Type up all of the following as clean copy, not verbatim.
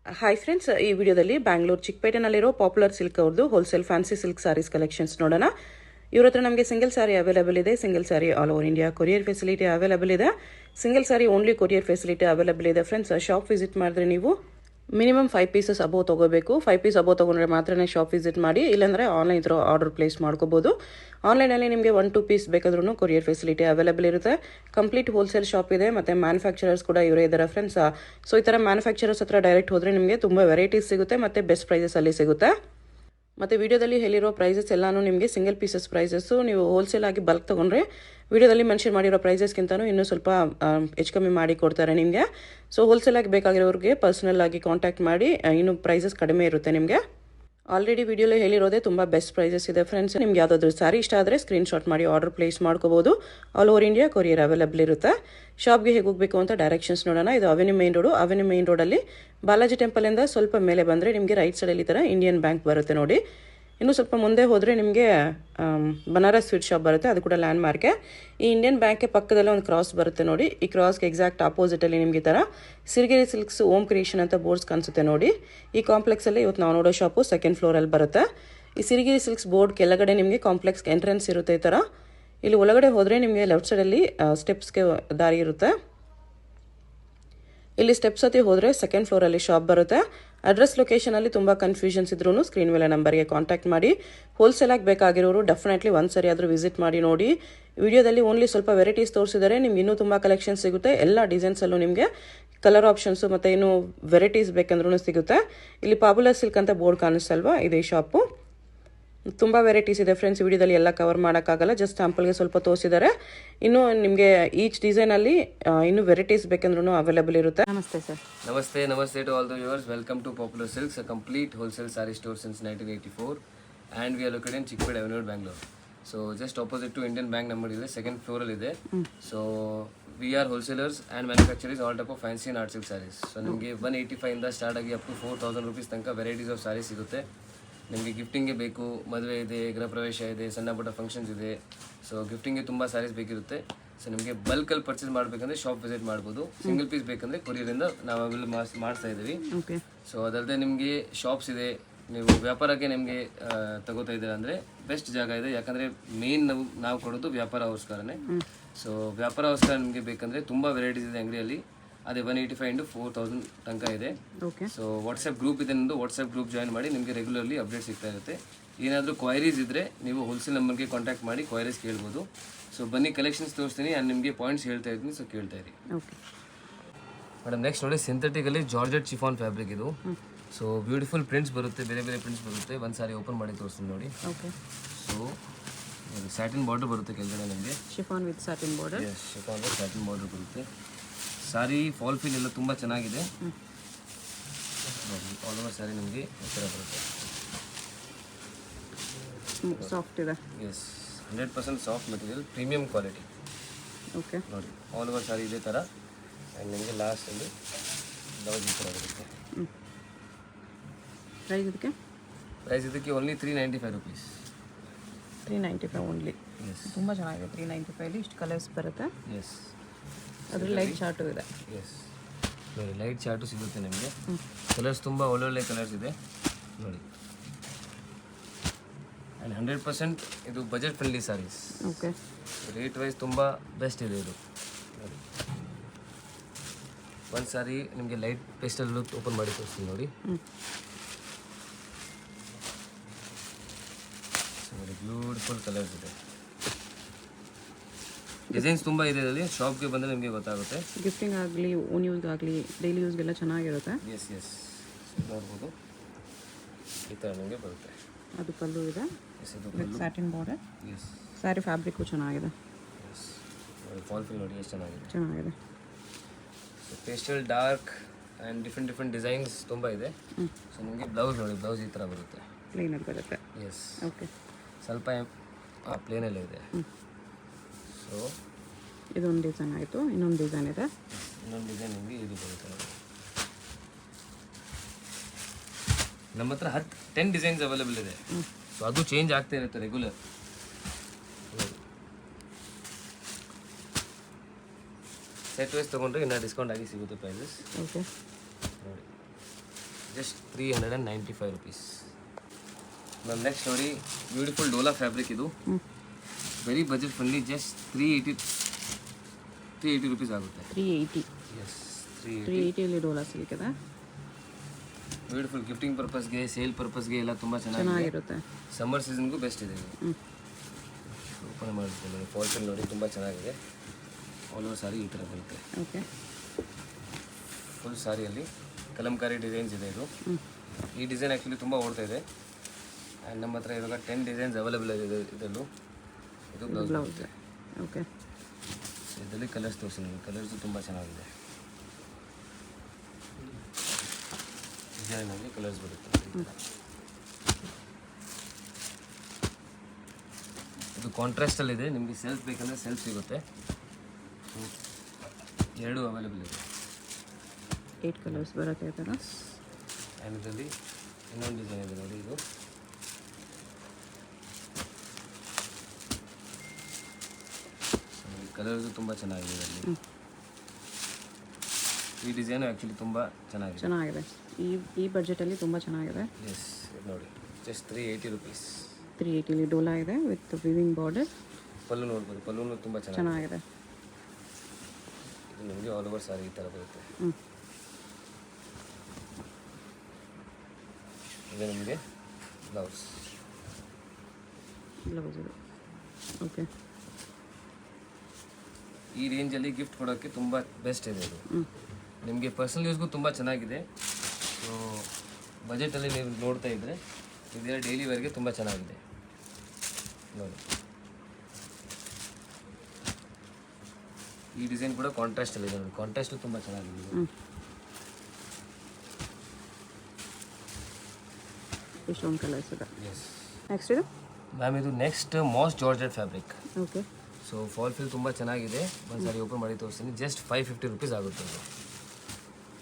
Hi friends, ಈ ವಿಡಿಯೋದಲ್ಲಿ ಬ್ಯಾಂಗ್ಳೂರು ಚಿಕ್ಕಪೇಟೆನಲ್ಲಿರೋ ಪಾಪ್ಯುಲರ್ ಸಿಲ್ಕ್ ಅವ್ರದ್ದು wholesale fancy silk saris collections ನೋಡೋಣ. ಇವ್ರ ಹತ್ರ ನಮಗೆ ಸಿಂಗಲ್ ಸಾರಿ ಅವೈಲೇಬಲ್ ಇದೆ. Single sari all over India courier facility available ಇದೆ. Single sari only courier facility available ಇದೆ. ಫ್ರೆಂಡ್ಸ್, ಶಾಪ್ ವಿಸಿಟ್ ಮಾಡಿದ್ರೆ ನೀವು ಮಿನಿಮಮ್ 5 ಪೀಸಸ್ ಅಬೋವ್ ತೊಗೋಬೇಕು. 5 ಪೀಸ್ ಅಬೋವ್ ತೊಗೊಂಡ್ರೆ ಮಾತ್ರ ಶಾಪ್ ವಿಸಿಟ್ ಮಾಡಿ, ಇಲ್ಲಾಂದರೆ ಆನ್ಲೈನ್ ಥ್ರೂ ಆರ್ಡರ್ ಪ್ಲೇಸ್ ಮಾಡ್ಕೋಬೋದು. ಆನ್ಲೈನಲ್ಲಿ ನಿಮಗೆ 1-2 ಪೀಸ್ ಬೇಕಾದ್ರೂ ಕೊರಿಯರ್ ಫೆಸಿಲಿಟಿ ಅವೈಲೇಬಲ್ ಇರುತ್ತೆ. ಕಂಪ್ಲೀಟ್ ಹೋಲ್ಸೇಲ್ ಶಾಪ್ ಇದೆ, ಮತ್ತು ಮ್ಯಾನುಫ್ಯಾಕ್ಚರರ್ಸ್ ಕೂಡ ಇವರೇ ಇದ್ದಾರೆ ಫ್ರೆಂಡ್ಸ್. ಸೊ ಈ ಥರ ಮ್ಯಾನುಫ್ಯಾಕ್ಚರರ್ಸ್ ಹತ್ರ ಡೈರೆಕ್ಟ್ ಹೋದರೆ ನಿಮಗೆ ತುಂಬ ವೆರೈಟೀಸ್ ಸಿಗುತ್ತೆ, ಮತ್ತು ಬೆಸ್ಟ್ ಪ್ರೈಸಸಲ್ಲಿ ಸಿಗುತ್ತೆ. ಮತ್ತು ವಿಡಿಯೋದಲ್ಲಿ ಹೇಳಿರೋ ಪ್ರೈಸಸ್ ಎಲ್ಲಾನು ನಿಮಗೆ ಸಿಂಗಲ್ ಪೀಸಸ್ ಪ್ರೈಸಸ್ಸು. ನೀವು ಹೋಲ್ಸೇಲ್ ಆಗಿ ಬಲ್ಕ್ ತೊಗೊಂಡ್ರೆ ವಿಡಿಯೋದಲ್ಲಿ ಮೆನ್ಷನ್ ಮಾಡಿರೋ ಪ್ರೈಸಸ್ಗಿಂತನೂ ಇನ್ನೂ ಸ್ವಲ್ಪ ಹೆಚ್ಚು ಕಮ್ಮಿ ಮಾಡಿ ಕೊಡ್ತಾರೆ ನಿಮಗೆ. ಸೊ ಹೋಲ್ಸೇಲ್ ಆಗಿ ಬೇಕಾಗಿರೋರಿಗೆ ಪರ್ಸನಲ್ ಆಗಿ ಕಾಂಟ್ಯಾಕ್ಟ್ ಮಾಡಿ, ಇನ್ನೂ ಪ್ರೈಸಸ್ ಕಡಿಮೆ ಇರುತ್ತೆ ನಿಮಗೆ. ಆಲ್ರೆಡಿ ವಿಡಿಯೋಲಿ ಹೇಳಿರೋದೇ ತುಂಬ ಬೆಸ್ಟ್ ಪ್ರೈಸಸ್ ಇದೆ ಫ್ರೆಂಡ್ಸ್. ನಿಮ್ಗೆ ಯಾವುದಾದ್ರೂ ಸಾರಿ ಇಷ್ಟ ಆದರೆ ಸ್ಕ್ರೀನ್ಶಾಟ್ ಮಾಡಿ ಆರ್ಡರ್ ಪ್ಲೇಸ್ ಮಾಡ್ಕೋಬೋದು. All over India courier available ಇರುತ್ತೆ. ಶಾಪ್ಗೆ ಹೇಗೆ ಹೋಗಬೇಕು ಅಂತ ಡೈರೆಕ್ಷನ್ಸ್ ನೋಡೋಣ. ಇದು avenue main road. Avenue main ರೋಡಲ್ಲಿ ಬಾಲಾಜಿ ಟೆಂಪಲಿಂದ ಸ್ವಲ್ಪ ಮೇಲೆ ಬಂದರೆ ನಿಮಗೆ ರೈಟ್ ಸೈಡಲ್ಲಿ ಈ ಥರ ಇಂಡಿಯನ್ ಬ್ಯಾಂಕ್ ಬರುತ್ತೆ ನೋಡಿ. ಇನ್ನೂ ಸ್ವಲ್ಪ ಮುಂದೆ ಹೋದರೆ ನಿಮಗೆ ಬನಾರಸ್ ಸ್ವೀಟ್ ಶಾಪ್ ಬರುತ್ತೆ, ಅದು ಕೂಡ ಲ್ಯಾಂಡ್ ಮಾರ್ಕೆ. ಈ ಇಂಡಿಯನ್ ಬ್ಯಾಂಕ್ಗೆ ಪಕ್ಕದಲ್ಲೇ ಒಂದು ಕ್ರಾಸ್ ಬರುತ್ತೆ ನೋಡಿ. ಈ ಕ್ರಾಸ್ಗೆ ಎಕ್ಸಾಕ್ಟ್ ಆಪೋಸಿಟಲ್ಲಿ ನಿಮಗೆ ಈ ಥರ ಸಿರಿಗೆರೆ ಸಿಲ್ಕ್ಸ್ ಓಮ್ ಕ್ರಿಯೇಷನ್ ಅಂತ ಬೋರ್ಡ್ಸ್ ಕಾಣಿಸುತ್ತೆ ನೋಡಿ. ಈ ಕಾಂಪ್ಲೆಕ್ಸಲ್ಲಿ ಇವತ್ತು ನಾವು ನೋಡೋ ಶಾಪು ಸೆಕೆಂಡ್ ಫ್ಲೋರಲ್ಲಿ ಬರುತ್ತೆ. ಈ ಸಿರಿಗೆರೆ ಸಿಲ್ಕ್ಸ್ ಬೋರ್ಡ್ ಕೆಳಗಡೆ ನಿಮಗೆ ಕಾಂಪ್ಲೆಕ್ಸ್ ಎಂಟ್ರೆನ್ಸ್ ಇರುತ್ತೆ ಈ ಥರ. ಇಲ್ಲಿ ಒಳಗಡೆ ಹೋದರೆ ನಿಮಗೆ ಲೆಫ್ಟ್ ಸೈಡಲ್ಲಿ ಸ್ಟೆಪ್ಸ್ಗೆ ದಾರಿ ಇರುತ್ತೆ. ಇಲ್ಲಿ ಸ್ಟೆಪ್ಸ್ ಹತ್ತಿ ಹೋದರೆ ಸೆಕೆಂಡ್ ಫ್ಲೋರಲ್ಲಿ ಶಾಪ್ ಬರುತ್ತೆ. ಅಡ್ರೆಸ್ ಲೊಕೇಶನಲ್ಲಿ ತುಂಬ ಕನ್ಫ್ಯೂಷನ್ಸ್ ಇದ್ರೂ ಸ್ಕ್ರೀನ್ ಮೇಲೆ ನಂಬರ್ಗೆ ಕಾಂಟ್ಯಾಕ್ಟ್ ಮಾಡಿ. ಹೋಲ್ಸೇಲಾಗಿ ಬೇಕಾಗಿರೋರು ಡೆಫಿನೆಟ್ಲಿ ಒಂದು ಸರಿ ಆದರೂ ವಿಸಿಟ್ ಮಾಡಿ ನೋಡಿ. ವಿಡಿಯೋದಲ್ಲಿ ಓನ್ಲಿ ಸ್ವಲ್ಪ ವೆರೈಟೀಸ್ ತೋರಿಸಿದರೆ ನಿಮ್ಗೆ ಇನ್ನೂ ತುಂಬ ಕಲೆಕ್ಷನ್ ಸಿಗುತ್ತೆ. ಎಲ್ಲ ಡಿಸೈನ್ಸಲ್ಲೂ ನಿಮಗೆ ಕಲರ್ ಆಪ್ಷನ್ಸು ಮತ್ತು ಇನ್ನೂ ವೆರೈಟೀಸ್ ಬೇಕಂದ್ರೂ ಸಿಗುತ್ತೆ. ಇಲ್ಲಿ ಪಾಪ್ಯುಲರ್ ಸಿಲ್ಕ್ ಅಂತ ಬೋರ್ಡ್ ಕಾಣಿಸ್ತಲ್ವಾ, ಇದೇ ಶಾಪು. ತುಂಬ ವೆರೈಟೀಸ್ ಇದೆ ಫ್ರೆಂಡ್ಸ್. ವಿಡಿಯೋದಲ್ಲಿ ಎಲ್ಲ ಕವರ್ ಮಾಡೋಕ್ಕಾಗಲ್ಲ, ಜಸ್ಟ್ ಸ್ಯಾಂಪಲ್ಗೆ ಸ್ವಲ್ಪ ತೋರಿಸಿದ್ದಾರೆ. ಇನ್ನು ನಿಮಗೆ ಈಚ್ ಡಿಸೈನಲ್ಲಿ ಇನ್ನೂ ವೆರೈಟೀಸ್ ಬೇಕಂದ್ರೂ ಅವೈಲೇಬಲ್ ಇರುತ್ತೆ. ನಮಸ್ತೆ ಸರ್. ನಮಸ್ತೆ to all the viewers. Welcome to popular silks, a complete wholesale sari store since 1984 and we are located in Chickpet avenue, Bangalore. So just opposite to Indian bank number ಇದೆ, second ಫ್ಲೋರಲ್ಲಿ ಇದೆ. So we are wholesalers and manufacturers all type of fancy and art silk saris. So ನಿಮಗೆ 185 ಇಂದ start ಆಗಿ up to 4000 rupees ತನಕ varieties of saris ಸಿಗುತ್ತೆ. ನಿಮಗೆ ಗಿಫ್ಟಿಂಗ್ಗೆ ಬೇಕು, ಮದುವೆ ಇದೆ, ಗೃಹ ಪ್ರವೇಶ ಇದೆ, ಸಣ್ಣ ಪುಟ್ಟ ಫಂಕ್ಷನ್ಸ್ ಇದೆ. ಸೊ ಗಿಫ್ಟಿಂಗ್ಗೆ ತುಂಬ ಸ್ಯಾರೀಸ್ ಬೇಕಿರುತ್ತೆ. ಸೊ ನಿಮಗೆ ಬಲ್ಕಲ್ಲಿ ಪರ್ಚೇಸ್ ಮಾಡಬೇಕಂದ್ರೆ ಶಾಪ್ ವಿಸಿಟ್ ಮಾಡ್ಬೋದು. ಸಿಂಗಲ್ ಪೀಸ್ ಬೇಕಂದರೆ ಕೊರಿಯರಿಂದ ನಾವು ಅವೆಲ್ಲ ಮಾಡಿಸ್ತಾ ಇದ್ದೀವಿ. ಸೊ ಅದಲ್ಲದೆ ನಿಮಗೆ ಶಾಪ್ಸ್ ಇದೆ, ನೀವು ವ್ಯಾಪಾರಕ್ಕೆ ನಿಮಗೆ ತಗೋತಾ ಇದ್ದೀರಾ ಅಂದರೆ ಬೆಸ್ಟ್ ಜಾಗ ಇದೆ. ಯಾಕಂದರೆ ಮೇನ್ ನಾವು ಕೊಡೋದು ವ್ಯಾಪಾರ ಅವಸ್ಕರನೇ. ಸೊ ವ್ಯಾಪಾರ ಅವಸ್ಕರ ನಿಮಗೆ ಬೇಕಂದರೆ ತುಂಬ ವೆರೈಟೀಸ್ ಇದೆ ಅಂಗಡಿಯಲ್ಲಿ. ಅದೇ 185 ಇಂಟು 4000 ತನಕ ಇದೆ. ಸೊ ವಾಟ್ಸಪ್ ಗ್ರೂಪ್ ಇದೆ, ನಿಮ್ಮದು ವಾಟ್ಸಪ್ ಗ್ರೂಪ್ ಜಾಯಿನ್ ಮಾಡಿ, ನಿಮಗೆ ರೆಗ್ಯುಲರ್ಲಿ ಅಪ್ಡೇಟ್ ಸಿಗ್ತಾ ಇರುತ್ತೆ. ಏನಾದರೂ ಕ್ವೈರೀಸ್ ಇದ್ದರೆ ನೀವು ಹೋಲ್ಸೇಲ್ ನಂಬರ್ಗೆ ಕಾಂಟ್ಯಾಕ್ಟ್ ಮಾಡಿ ಕ್ವೈರೀಸ್ ಕೇಳ್ಬೋದು. ಸೊ ಬನ್ನಿ ಕಲೆಕ್ಷನ್ಸ್ ತೋರಿಸ್ತೀನಿ ಆ್ಯಂಡ್ ನಿಮಗೆ ಪಾಯಿಂಟ್ಸ್ ಹೇಳ್ತಾ ಇದ್ದೀನಿ. ಸೊ ಕೇಳ್ತಾ ಇರಿ ಮೇಡಮ್. ನೆಕ್ಸ್ಟ್ ನೋಡಿ, ಸಿಂಥೆಟಿಕಲ್ಲಿ ಜಾರ್ಜೆಟ್ ಶಿಫಾನ್ ಫ್ಯಾಬ್ರಿಕ್ ಇದು. ಸೊ ಬ್ಯೂಟಿಫುಲ್ ಪ್ರಿಂಟ್ಸ್ ಬರುತ್ತೆ, ಬೇರೆ ಬೇರೆ ಪ್ರಿಂಟ್ಸ್ ಬರುತ್ತೆ. ಒಂದು ಸಾರಿ ಓಪನ್ ಮಾಡಿ ತೋರಿಸ್ತೀನಿ ನೋಡಿ. ಸೊ ಸ್ಯಾಟಿನ್ ಬಾರ್ಡರ್ ಬರುತ್ತೆ ಕೆಳಗಡೆ ನಿಮಗೆ. Chiffon with satin border. Chiffon with satin border ಬರುತ್ತೆ. ಸಾರಿ ಫಾಲ್ ಫೀಲ್ ಎಲ್ಲ ತುಂಬ ಚೆನ್ನಾಗಿದೆ. ಆಲ್ ಓವರ್ ಸ್ಯಾರಿ ನಿಮಗೆ ಈ ಥರ ಬರುತ್ತೆ. ಸಾಫ್ಟ್ ಇದೆ. 100% soft material, premium quality. Okay ನೋಡಿ, ಆಲ್ ಓವರ್ ಸ್ಯಾರಿ ಇದೇ ಥರ. ಆ್ಯಂಡ್ ನಿಮಗೆ ಲಾಸ್ಟಲ್ಲಿ ಬ್ಲೌಸ್ ಈ ಥರ ಬರುತ್ತೆ. ಪ್ರೈಸ್ ಇದಕ್ಕೆ ಓನ್ಲಿ 395 ರೂಪೀಸ್. 395 ಓನ್ಲಿ. ತುಂಬ ಚೆನ್ನಾಗಿದೆ. 395 ಇಷ್ಟು ಕಲರ್ಸ್ ಬರುತ್ತೆ. ಅದ್ರ ಲೈಟ್ ಚಾರ್ಟು ಇದೆ. ನೋಡಿ, ಲೈಟ್ ಚಾರ್ಟು ಸಿಗುತ್ತೆ ನಿಮಗೆ. ಕಲರ್ಸ್ ತುಂಬ ಒಳ್ಳೊಳ್ಳೆ ಕಲರ್ಸ್ ಇದೆ ನೋಡಿ. ಆ್ಯಂಡ್ 100% ಇದು budget friendly saris. Okay, rate wise ತುಂಬ ಬೆಸ್ಟ್ ಇದೆ ಇದು ನೋಡಿ. ಒಂದು ಸಾರಿ ನಿಮಗೆ ಲೈಟ್ ಪೇಸ್ಟಲ್ ಓಪನ್ ಮಾಡಿ ತೋರಿಸ್ತೀನಿ ನೋಡಿ. ನೋಡಿ, ಬ್ಯೂಟಿಫುಲ್ ಕಲರ್ಸ್ ಇದೆ. ಡಿಸೈನ್ಸ್ ತುಂಬ ಇದೆ ಇದರಲ್ಲಿ. ಶಾಪ್ಗೆ ಬಂದರೆ ನಿಮಗೆ ಗೊತ್ತಾಗುತ್ತೆ. ಗಿಫ್ಟಿಂಗ್ ಆಗಲಿ, ಓನ್ ಯೂಸ್ಗಾಗಲಿ, ಡೈಲಿ ಯೂಸ್ಗೆಲ್ಲ ಚೆನ್ನಾಗಿರುತ್ತೆ. ಎಸ್ ನೋಡ್ಬೋದು, ಈ ಥರ ನಿಮಗೆ ಬರುತ್ತೆ. ಅದು ಪಲ್ಲು ಇದೆ, ಇದು ಸ್ಯಾಟಿನ್ ಬಾರ್ಡರ್. ಸ್ಯಾರಿ ಫ್ಯಾಬ್ರಿಕ್ಕು ಚೆನ್ನಾಗಿದೆ. ಫಾಲ್ ಫಿಲ್ ನೋಡಿ ಎಷ್ಟು ಚೆನ್ನಾಗಿದೆ. So pastel, dark and different designs ತುಂಬ ಇದೆ. ಸೊ ನಿಮಗೆ ಬ್ಲೌಸ್ ನೋಡಿ, ಬ್ಲೌಸ್ ಈ ಥರ ಬರುತ್ತೆ, ಪ್ಲೇನಲ್ಲಿ ಬರುತ್ತೆ. ಓಕೆ, ಸ್ವಲ್ಪ ಪ್ಲೇನಲ್ಲೇ ಇದೆ. ಸೊ ಇದೊಂದು ಡಿಸೈನ್ ಆಯಿತು. ಇನ್ನೊಂದು ಡಿಸೈನ್ ಇದೆ. ಇನ್ನೊಂದು ಡಿಸೈನ್ ನಿಮಗೆ ಇದು ಬರುತ್ತೆ ನೋಡಿ. ನಮ್ಮ ಹತ್ರ 10 ಡಿಸೈನ್ಸ್ ಅವೈಲೇಬಲ್ ಇದೆ. ಸೊ ಅದು ಚೇಂಜ್ ಆಗ್ತಾ ಇರುತ್ತೆ ರೆಗ್ಯುಲರ್. ಸೆಟ್ ವೈಸ್ ತೊಗೊಂಡ್ರೆ ಇನ್ನೂ ಡಿಸ್ಕೌಂಟ್ ಆಗಿ ಸಿಗುತ್ತೆ ಪ್ರೈಸಸ್. ಓಕೆ, ನೋಡಿ ಜಸ್ಟ್ 395 ರುಪೀಸ್. ಮ್ಯಾಮ್ ನೆಕ್ಸ್ಟ್ ನೋಡಿ, ಬ್ಯೂಟಿಫುಲ್ ಡೋಲಾ ಫ್ಯಾಬ್ರಿಕ್ ಇದು, very budget friendly, just 380 rupees ಆಗುತ್ತೆ. 380. ಎಸ್, 380 ಡೋಲಾ ಸಿಲ್ಕ್ ಇದೆ. ಬ್ಯೂಟಿಫುಲ್ ಗಿಫ್ಟಿಂಗ್ ಪರ್ಪಸ್ಗೆ, ಸೇಲ್ ಪರ್ಪಸ್ಗೆ ಎಲ್ಲ ತುಂಬ ಚೆನ್ನಾಗಿರುತ್ತೆ. ಸಮ್ಮರ್ ಸೀಸನ್ಗೂ ಬೆಸ್ಟ್ ಇದೆ ಇದು. ಓಪನ್ ಮಾಡಿರ್ತೀನಿ, ಫಾಲ್ಸಲ್ಲಿ ನೋಡಿ ತುಂಬ ಚೆನ್ನಾಗಿದೆ. ಆಲ್ ಓವರ್ ಸಾರಿ ಈ ಥರ ಬರುತ್ತೆ. ಓಕೆ, ಫುಲ್ ಸಾರಿಯಲ್ಲಿ ಕಲಂಕಾರಿ ಡಿಸೈನ್ಸ್ ಇದೆ ಇದು. ಈ ಡಿಸೈನ್ ಆ್ಯಕ್ಚುಲಿ ತುಂಬ ಓಡ್ತಾ ಇದೆ. ಆ್ಯಂಡ್ ನಮ್ಮ ಹತ್ರ ಇವಾಗ 10 ಡಿಸೈನ್ಸ್ ಅವೈಲೇಬಲ್ ಇದೆ ಇದರಲ್ಲೂ. ಇದು ಬ್ಲೌಸ್ ಬರುತ್ತೆ. ಓಕೆ, ಇದರಲ್ಲಿ ಕಲರ್ಸ್ ತೋರಿಸ್ತೀನಿ. ಕಲರ್ಸು ತುಂಬ ಚೆನ್ನಾಗಿದೆ. ಡಿಸೈನಲ್ಲಿ ಕಲರ್ಸ್ ಬರುತ್ತೆ. ಇದು ಕಾಂಟ್ರಾಸ್ಟಲ್ಲಿದೆ. ನಿಮಗೆ ಸೆಲ್ಫ್ ಬೇಕಂದರೆ ಸೆಲ್ಫ್ ಸಿಗುತ್ತೆ. ಎರಡು ಅವೈಲೇಬಲ್ ಇದೆ. 8 ಕಲರ್ಸ್ ಬರುತ್ತೆ ಈ ಥರ. ಆ್ಯಂಡ್ ಇದರಲ್ಲಿ ಇನ್ನೊಂದು ಡಿಸೈನ್ ಇದೆ ನೋಡಿ. ಇದು ಕಲರ್ಸು ತುಂಬ ಚೆನ್ನಾಗಿದೆ ಇದರಲ್ಲಿ. ಈ ಡಿಸೈನು ಆ್ಯಕ್ಚುಲಿ ತುಂಬ ಚೆನ್ನಾಗಿದೆ. ಈ ಬಜೆಟಲ್ಲಿ ತುಂಬ ಚೆನ್ನಾಗಿದೆ. ಎಸ್, ಇದು ನೋಡಿ, ಜಸ್ಟ್ 380 ರುಪೀಸ್. 380 ಡೋಲಾ ಇದೆ ವಿತ್ ವಿವಿಂಗ್ ಬಾರ್ಡರ್. ಪಲ್ಲು ನೋಡ್ಬೋದು, ಪಲ್ಲುನು ತುಂಬ ಚೆನ್ನಾಗಿದೆ. ಇದು ನಿಮಗೆ ಆಲ್ ಓವರ್ ಸಾರಿ ಈ ಥರ ಬರುತ್ತೆ. ಇದು ನಿಮಗೆ ಬ್ಲೌಸ್ ಇದು. ಓಕೆ, ಈ ರೇಂಜಲ್ಲಿ ಗಿಫ್ಟ್ ಕೊಡೋಕ್ಕೆ ತುಂಬ ಬೆಸ್ಟ್ ಇದೆ ಇದು. ನಿಮಗೆ ಪರ್ಸನಲ್ ಯೂಸ್ಗೂ ತುಂಬ ಚೆನ್ನಾಗಿದೆ. ಸೊ ಬಜೆಟಲ್ಲಿ ನೀವು ನೋಡ್ತಾ ಇದ್ದರೆ ಇದೆಲ್ಲ ಡೈಲಿ ವೇರ್ಗೆ ತುಂಬ ಚೆನ್ನಾಗಿದೆ ನೋಡಿ. ಈ ಡಿಸೈನ್ ಕೂಡ ಕಾಂಟ್ರಾಸ್ಟಲ್ಲಿ ಇದೆ ನೋಡಿ. ಕಾಂಟ್ರಾಸ್ಟು ತುಂಬ ಚೆನ್ನಾಗಿದೆ. ಇಷ್ಟೊಂದು ಕಲರ್ಸ್ ಇದೆ. ಎಸ್, ನೆಕ್ಸ್ಟ್ ಇದು ಮ್ಯಾಮ್, ಇದು next moss georgette fabric. Okay, so fall fill ತುಂಬ ಚೆನ್ನಾಗಿದೆ. ಒಂದು ಸಾರಿ ಓಪನ್ ಮಾಡಿ ತೋರಿಸ್ತೀನಿ. ಜಸ್ಟ್ 550 ರುಪೀಸ್ ಆಗುತ್ತೆ ಅದು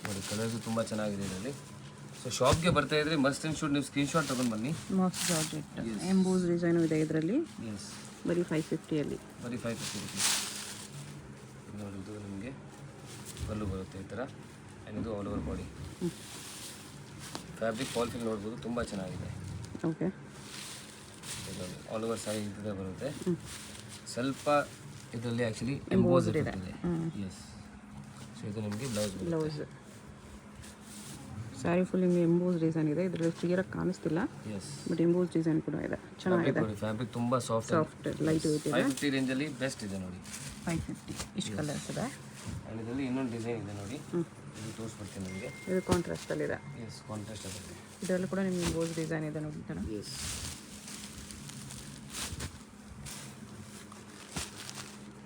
ನೋಡಿ. ಕಲರ್ಸು ತುಂಬ ಚೆನ್ನಾಗಿದೆ ಇದರಲ್ಲಿ. ಸೊ ಶಾಪ್ಗೆ ಬರ್ತಾ ಇದ್ರೆ ಮಸ್ಟ್ ಆ್ಯಂಡ್ ಶುಡ್ ನೀವು ಸ್ಕ್ರೀನ್ಶಾಟ್ ತೊಗೊಂಡು ಬನ್ನಿ. ಮಾಸ್ ಜಾರ್ಜೆಟ್ ಎಂಬೋಸ್ ಡಿಸೈನು ಇದೆ ಇದರಲ್ಲಿ. ಎಸ್, ಬರೀ 550ಅಲ್ಲಿ. ಬರೀ 550 ರುಪೀಸ್ ನೋಡಿ. ಇದು ನಿಮಗೆ ಪಲ್ಲು ಬರುತ್ತೆ ಈ ಥರ. ಆ್ಯಂಡ್ ಇದು all over body fabric. Fall fill ನೋಡ್ಬೋದು, ತುಂಬ ಚೆನ್ನಾಗಿದೆ. ಓಕೆ, ಆಲ್ ಓವರ್ ಸಾರಿ ಇದ್ದರೆ ಬರುತ್ತೆ. ಸ್ವಲ್ಪ ಇದರಲ್ಲಿ ಆ್ಯಕ್ಚುಲಿ ಎಂಬೋಸ್ ಇದೆ. ಎಸ್, ಸೊ ಇದು ನಿಮಗೆ ಬ್ಲೌಸ್. ಸ್ಯಾರಿ ಫುಲ್ ನಿಮಗೆ ಎಂಬೋಸ್ ಡಿಸೈನ್ ಇದೆ. ಇದರಲ್ಲಿ ಕ್ಲಿಯರಾಗಿ ಕಾಣಿಸ್ತಿಲ್ಲ. ಎಸ್, ಬಟ್ ಎಂಬೋಸ್ ಡಿಸೈನ್ ಕೂಡ ಇದೆ. ಚೆನ್ನಾಗಿದೆ. ಫ್ಯಾಬ್ರಿಕ್ ತುಂಬ ಸಾಫ್ಟ್ ಲೈಟ್ ವೆಯ್ಟ್ ಇದೆ. 550 ರೇಂಜಲ್ಲಿ ಬೆಸ್ಟ್ ಇದೆ ನೋಡಿ. 550 ಇಷ್ಟು ಕಲರ್ಸ್ ಇದೆ. ಆ್ಯಂಡ್ ಇದರಲ್ಲಿ ಇನ್ನೊಂದು ಡಿಸೈನ್ ಇದೆ ನೋಡಿ. ಇದು ತೋರಿಸ್ಬಿಡ್ತೀನಿ ನಿಮಗೆ. ಇದು ಕಾಂಟ್ರಾಸ್ಟಲ್ಲಿದೆ. ಎಸ್, ಕಾಂಟ್ರಾಸ್ಟ್ ಆಗುತ್ತೆ. ಇದರಲ್ಲೂ ಕೂಡ ನಿಮಗೆ ಎಂಬೋಸ್ ಡಿಸೈನ್ ಇದೆ ನೋಡಿ. ಎಸ್,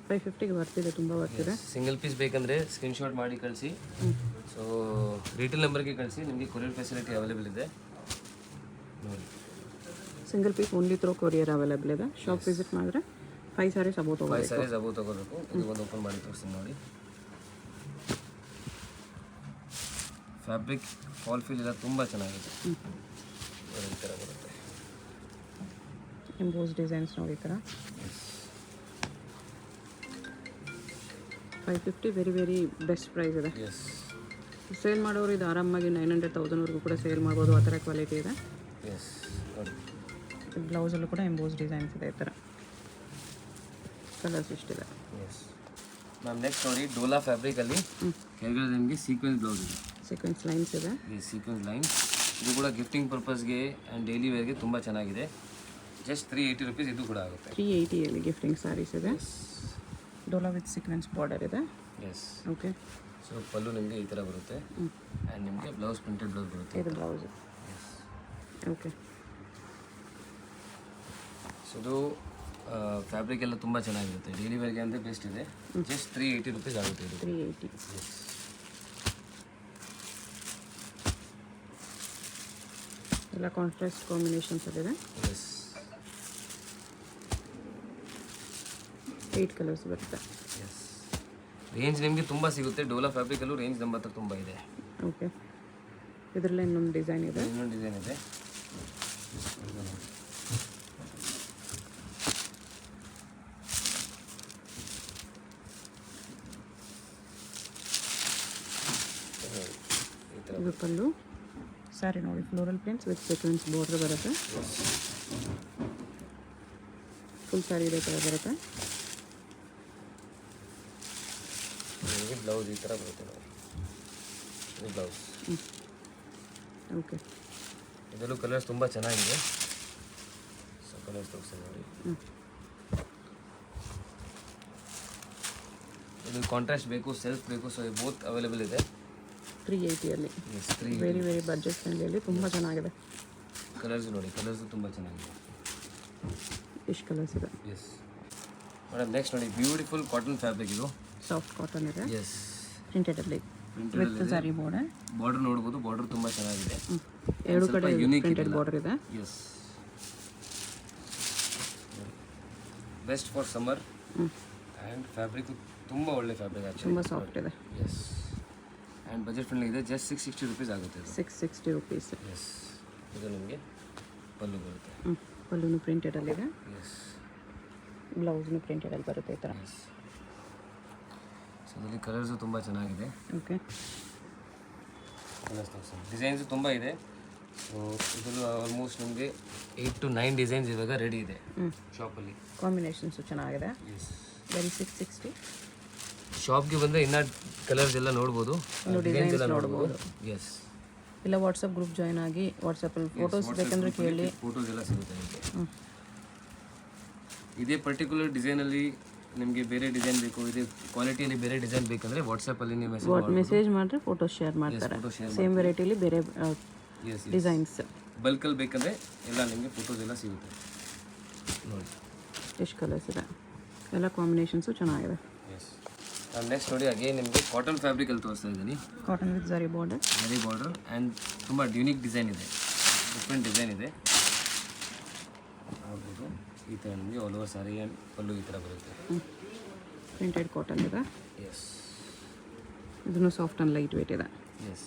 550ಗೆ ಬರ್ತಿದೆ, ತುಂಬ ಬರ್ತಿದೆ. ಸಿಂಗಲ್ ಪೀಸ್ ಬೇಕಂದರೆ ಸ್ಕ್ರೀನ್ಶಾಟ್ ಮಾಡಿ ಕಳಿಸಿ. ಸೊ ರಿಟೇಲ್ ನಂಬರ್ಗೆ ಕಳಿಸಿ, ನಿಮಗೆ ಕೊರಿಯರ್ ಫೆಸಿಲಿಟಿ ಅವೈಲೇಬಲ್ ಇದೆ ನೋಡಿ. Single piece only through courier available ಇದೆ. ಶಾಪ್ ವಿಸಿಟ್ ಮಾಡಿದ್ರೆ 5 ಸ್ಯಾರೀಸ್ ಅಬೌವ್ ತಗೋಬೇಕು. 5 ಸ್ಯಾರೀಸ್ ಅಬೌವ್ ತಗೋಬೇಕು. ಇದು ಒಂದು ಓಪನ್ ಮಾಡಿ ತೋರಿಸ್ತೀನಿ ನೋಡಿ. ಫ್ಯಾಬ್ರಿಕ್ ಫಾಲ್ ಫೀಲ್ ಎಲ್ಲ ತುಂಬ ಚೆನ್ನಾಗಿದೆ. ಈ ಥರ ಬರುತ್ತೆ. ಎಂಬೋಸ್ ಡಿಸೈನ್ಸ್ ನೋಡಿ ಈ ಥರ. 550 ವೆರಿ ವೆರಿ ಬೆಸ್ಟ್ ಪ್ರೈಸ್ ಇದೆ. ಎಸ್, ಸೇಲ್ ಮಾಡೋರು ಇದು ಆರಾಮಾಗಿ 900,000ವರೆಗೂ ಕೂಡ ಸೇಲ್ ಮಾಡ್ಬೋದು. ಆ ಥರ ಕ್ವಾಲಿಟಿ ಇದೆ. ಎಸ್, ನೋಡಿ. ಬ್ಲೌಸಲ್ಲೂ ಕೂಡ ಎಂಬೋಸ್ ಡಿಸೈನ್ಸ್ ಇದೆ ಈ ಥರ. ಕಲರ್ಸ್ ಇಷ್ಟಿದೆ. ಎಸ್ ಮ್ಯಾಮ್, ನೆಕ್ಸ್ಟ್ ನೋಡಿ ಡೋಲಾ ಫ್ಯಾಬ್ರಿಕಲ್ಲಿ ಕೆಳಗಡೆ ನಿಮಗೆ ಸೀಕ್ವೆನ್ಸ್ ಬ್ಲೌಸ್ ಇದೆ. ಸೀಕ್ವೆನ್ಸ್ ಲೈನ್ಸ್ ಇದೆ. ಈ ಸೀಕ್ವೆನ್ಸ್ ಲೈನ್ಸ್ ಇದು ಕೂಡ ಗಿಫ್ಟಿಂಗ್ ಪರ್ಪಸ್ಗೆ ಆ್ಯಂಡ್ ಡೈಲಿ ವೇರ್ಗೆ ತುಂಬ ಚೆನ್ನಾಗಿದೆ. ಜಸ್ಟ್ 380 ರುಪೀಸ್ ಇದು ಕೂಡ ಆಗುತ್ತೆ. 380ಅಲ್ಲಿ ಗಿಫ್ಟಿಂಗ್ ಸ್ಯಾರೀಸ್ ಇದೆ. ಡೋಲಾ ವಿತ್ ಸೀಕ್ವೆನ್ಸ್ ಬಾರ್ಡರ್ ಇದೆ. Yes, okay. ಸೊ ಪಲ್ಲು ನಿಮಗೆ ಈ ಥರ ಬರುತ್ತೆ. ಆ್ಯಂಡ್ ನಿಮಗೆ ಬ್ಲೌಸ್ ಪ್ರಿಂಟೆಡ್ ಬ್ಲೌಸ್ ಬರುತ್ತೆ. ಇದು ಬ್ಲೌಸ್. ಓಕೆ. ಸೊ ಇದು ಫ್ಯಾಬ್ರಿಕ್ ಎಲ್ಲ ತುಂಬ ಚೆನ್ನಾಗಿರುತ್ತೆ. ಡೈಲಿ ವೇರ್ಗೆ ಅಂದರೆ ಬೆಸ್ಟ್ ಇದೆ. ಜಸ್ಟ್ 380 ರುಪೀಸ್ ಆಗುತ್ತೆ ಇದು. 380. ಎಸ್, ಎಲ್ಲ ಕಾಂಟ್ರಾಸ್ಟ್ ಕಾಂಬಿನೇಷನ್ಸ್ ಇದೆ. ಎಸ್, 8 ಕಲರ್ಸ್ ಬರುತ್ತೆ. ಎಸ್, ರೇಂಜ್ ನಿಮಗೆ ತುಂಬ ಸಿಗುತ್ತೆ. ಡೋಲಾ ಫ್ಯಾಬ್ರಿಕಲ್ಲೂ ರೇಂಜ್ ನಮ್ಮ ಹತ್ರ ತುಂಬ ಇದೆ. ಓಕೆ. ಇದರಲ್ಲೇ ಇನ್ನೊಂದು ಡಿಸೈನ್ ಇದೆ. ಇನ್ನೊಂದು ಡಿಸೈನ್ ಇದೆ. ಇದು ಪಲ್ಲು ಸ್ಯಾರಿ ನೋಡಿ floral prints with sequence border ಬರುತ್ತೆ. ಫುಲ್ ಸ್ಯಾರಿ ಇದೇ ಥರ ಬರುತ್ತೆ. ನಿಮಗೆ ಬ್ಲೌಸ್ ಈ ಥರ ಬರುತ್ತೆ ನೋಡಿ, ಇದು ಬ್ಲೌಸ್. ಓಕೆ, ಇದರಲ್ಲೂ ಕಲರ್ಸ್ ತುಂಬ ಚೆನ್ನಾಗಿದೆ. ಸೊ ಕಲರ್ಸ್ ತೋರಿಸ್ತೀನಿ ನೋಡಿ. ಇದು ಕಾಂಟ್ರಾಸ್ಟ್ ಬೇಕು, ಸೆಲ್ಫ್ ಬೇಕು, ಸೊ ಬೋತ್ ಅವೈಲೇಬಲ್ ಇದೆ. 380 ಎಸ್, ವೆರಿ ವೆರಿ ಬಡ್ಜೆಟ್ ಫ್ರೆಂಡ್ಲಿಯಲ್ಲಿ ತುಂಬ ಚೆನ್ನಾಗಿದೆ. ಕಲರ್ಸ್ ನೋಡಿ, ಕಲರ್ಸ್ ತುಂಬ ಚೆನ್ನಾಗಿದೆ. ಇಷ್ಟು ಕಲರ್ಸ್ ಇದೆ. ಎಸ್ ಮೇಡಮ್, ನೆಕ್ಸ್ಟ್ ನೋಡಿ ಬ್ಯೂಟಿಫುಲ್ ಕಾಟನ್ ಫ್ಯಾಬ್ರಿಕ್. ಇದು ಸಾಫ್ಟ್ ಕಾಟನ್ ಇದೆ. ಎಸ್, ಪ್ರಿಂಟೆಡಲ್ಲಿ ವಿತ್ ಸ್ಯಾರಿ ಬಾರ್ಡರ್. ಬಾರ್ಡರ್ ನೋಡ್ಬೋದು, ಬಾರ್ಡರ್ ತುಂಬ ಚೆನ್ನಾಗಿದೆ. ಎರಡು ಕಡೆ ಪ್ರಿಂಟೆಡ್ ಬಾರ್ಡರ್ ಇದೆ. Yes, best for summer. And fabric ತುಂಬ ಒಳ್ಳೆ ಫ್ಯಾಬ್ರಿಕ್ ಆ್ಯಕ್ಚುಲಿ, ತುಂಬ ಸಾಫ್ಟ್ ಇದೆ. ಎಸ್, ಆ್ಯಂಡ್ ಬಜೆಟ್ ಫ್ರೆಂಡ್ಲಿ ಇದೆ. ಜಸ್ಟ್ 660 rupees ಆಗುತ್ತೆ ಇದು. 660 rupees. ಎಸ್, ಇದು ನಿಮಗೆ ಪಲ್ಲು ಬರುತ್ತೆ. ಪಲ್ಲುನು ಪ್ರಿಂಟೆಡಲ್ಲಿದೆ. ಎಸ್, ಬ್ಲೌಸ್ನು ಪ್ರಿಂಟೆಡಲ್ಲಿ ಬರುತ್ತೆ ಈ ಥರ. ಎಸ್, ಸೊ ಇದರಲ್ಲಿ ಕಲರ್ಸು ತುಂಬ ಚೆನ್ನಾಗಿದೆ. ಓಕೆ, ಕಲರ್ಸ್ ತೋರಿಸಿ. ಡಿಸೈನ್ಸು ತುಂಬ ಇದೆ. ಸೊ ಇದರಲ್ಲೂ ಆಲ್ಮೋಸ್ಟ್ ನಮಗೆ 8 to 9 ಡಿಸೈನ್ಸ್ ಇವಾಗ ರೆಡಿ ಇದೆ ಶಾಪಲ್ಲಿ. ಕಾಂಬಿನೇಷನ್ಸು ಚೆನ್ನಾಗಿದೆ. ಎಸ್, ಬರೀ 660. ಶಾಪ್ಗೆ ಬಂದರೆ ಇನ್ನೂ ಕಲರ್ಸ್ ಎಲ್ಲ ನೋಡ್ಬೋದು, ಡಿಸೈನ್ಸ್ ಎಲ್ಲ ನೋಡ್ಬೋದು. ಎಸ್, ಇಲ್ಲ ವಾಟ್ಸಪ್ ಗ್ರೂಪ್ ಜಾಯ್ನ್ ಆಗಿ ವಾಟ್ಸಪ್ಪಲ್ಲಿ ಫೋಟೋಸ್ ಬೇಕಂದ್ರೆ ಕೇಳಿ, ಫೋಟೋಸ್ ಎಲ್ಲ ಸಿಗುತ್ತೆ ನಿಮಗೆ. ಇದೇ ಪರ್ಟಿಕ್ಯುಲರ್ ಡಿಸೈನಲ್ಲಿ ನಿಮಗೆ ಬೇರೆ ಡಿಸೈನ್ ಬೇಕು, ಇದೇ ಕ್ವಾಲಿಟಿಯಲ್ಲಿ ಬೇರೆ ಡಿಸೈನ್ ಬೇಕಂದರೆ ವಾಟ್ಸಪ್ಪಲ್ಲಿ ನೀವು ಮೆಸೇಜ್ ಮಾಡಿದ್ರೆ ಫೋಟೋಸ್ ಶೇರ್ ಮಾಡ್ತಾರೆ. ಸೇಮ್ ವೆರೈಟಿಲಿ ಬೇರೆ ಡಿಸೈನ್ಸ್. ಬಲ್ಕಲ್ಲಿ ಬೇಕಂದರೆ ಎಲ್ಲ ನಿಮಗೆ ಫೋಟೋಸ್ ಎಲ್ಲ ಸಿಗುತ್ತೆ ನೋಡಿ. ಎಷ್ಟು ಕಲರ್ಸ್ ಇದೆ, ಎಲ್ಲ ಕಾಂಬಿನೇಷನ್ಸು ಚೆನ್ನಾಗಿದೆ. ಎಸ್, ನಾನು ನೆಕ್ಸ್ಟ್ ನೋಡಿ ಅಗೇನ್ ನಿಮಗೆ ಕಾಟನ್ ಫ್ಯಾಬ್ರಿಕಲ್ಲಿ ತೋರಿಸ್ತಾ ಇದ್ದೀನಿ. Cotton with zari border. Zari border and ತುಂಬ ಯುನೀಕ್ ಡಿಸೈನ್ ಇದೆ, ಡಿಫ್ರೆಂಟ್ ಡಿಸೈನ್ ಇದೆ ನೋಡ್ಬೋದು. ಈ ಥರ ನಿಮಗೆ ಆಲ್ ಓವರ್ ಸ್ಯಾರಿ ಆ್ಯಂಡ್ ಪಲ್ಲು ಈ ಥರ ಬರುತ್ತೆ. ಪ್ರಿಂಟೆಡ್ ಕಾಟನ್ ಇದೆ. ಎಸ್, ಇದನ್ನು ಸಾಫ್ಟ್ ಆ್ಯಂಡ್ ಲೈಟ್ ವೇಟ್ ಇದೆ. ಎಸ್,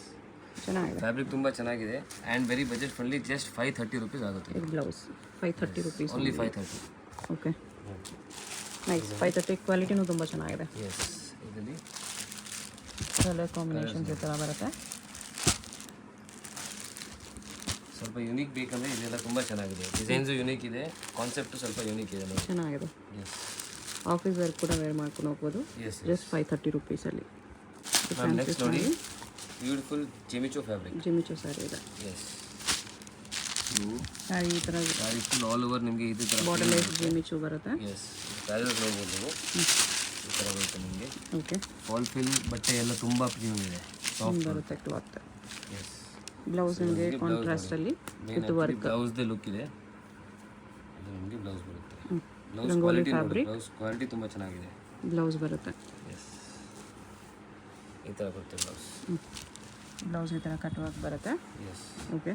ಚೆನ್ನಾಗಿದೆ. ಫ್ಯಾಬ್ರಿಕ್ ತುಂಬ ಚೆನ್ನಾಗಿದೆ and very budget friendly. Just 530 rupees ಆಗುತ್ತೆ. ಇದು blouse 530 rupees. Only 530. Okay, nice. 530. ಕ್ವಾಲಿಟಿನೂ ತುಂಬ ಚೆನ್ನಾಗಿದೆ. ಎಸ್, ಇದರಲ್ಲಿ ಕಲರ್ ಕಾಂಬಿನೇಷನ್ಸ್ ಈ ಥರ ಬರುತ್ತೆ. ಸ್ವಲ್ಪ ಯುನೀಕ್ ಬೇಕಂದರೆ ಇದೆಲ್ಲ ತುಂಬ ಚೆನ್ನಾಗಿದೆ. ಡಿಸೈನ್ಸು ಯುನೀಕ್ ಇದೆ, ಕಾನ್ಸೆಪ್ಟು ಸ್ವಲ್ಪ ಯುನೀಕ್ ಇದೆ ನೋಡಿ. ಚೆನ್ನಾಗಿದೆ. ಎಸ್, ಆಫೀಸ್ ವೇರ್ ಕೂಡ ವೇರ್ ಮಾಡ್ಕೊಂಡು ಹೋಗ್ಬೋದು. ಎಸ್, ಜಸ್ಟ್ 530 rupeesಲ್ಲಿ. ನೆಕ್ಸ್ಟ್ ನೋಡಿ beautiful Jimmy Choo fabric. Jimmy Choo sari ಇದೆ. ಎಸ್, ಸ್ಯಾರಿ ಈ ಥರ ಸ್ಯಾರಿ ಫುಲ್ ಆಲ್ ಓವರ್ ನಿಮಗೆ ಇದು ಥರ ಬಾರ್ಡರ್ಲೆಸ್ ಜಿಮಿಚು ಬರುತ್ತೆ. ಎಸ್, ಸ್ಯಾರೀಸ್ ನೋಡ್ಬೋದು ನೀವು, ಈ ಥರ ಬರುತ್ತೆ ನಿಮಗೆ. ಓಕೆ, ಫಾಲ್ ಫಿಲ್ ಬಟ್ಟೆ ಎಲ್ಲ ತುಂಬ ಪ್ರೀಮಿಯಮ್ ಇದೆ, ಸಾಫ್ಟ್ ಬರುತ್ತೆ ಕ್ಲಾತ್. ಎಸ್, ಬ್ಲೌಸ್ ನಿಮಗೆ ಕಾಂಟ್ರಾಸ್ಟಲ್ಲಿ ವಿತ್ ವರ್ಕ್. ಬ್ಲೌಸ್ದೇ ಲುಕ್ ಇದೆ. ಇದು ನಿಮಗೆ ಬ್ಲೌಸ್ ಬರುತ್ತೆ. Blouse rangoli quality fabric. Blouse quality ತುಂಬ ಚೆನ್ನಾಗಿದೆ. ಬ್ಲೌಸ್ ಬರುತ್ತೆ. ಎಸ್, ಈ ಥರ ಬರುತ್ತೆ ಬ್ಲೌಸ್. ಬ್ಲೌಸ್ ಈ ಥರ ಕಟ್ ವರ್ಕ್ ಬರುತ್ತೆ. ಎಸ್, ಓಕೆ,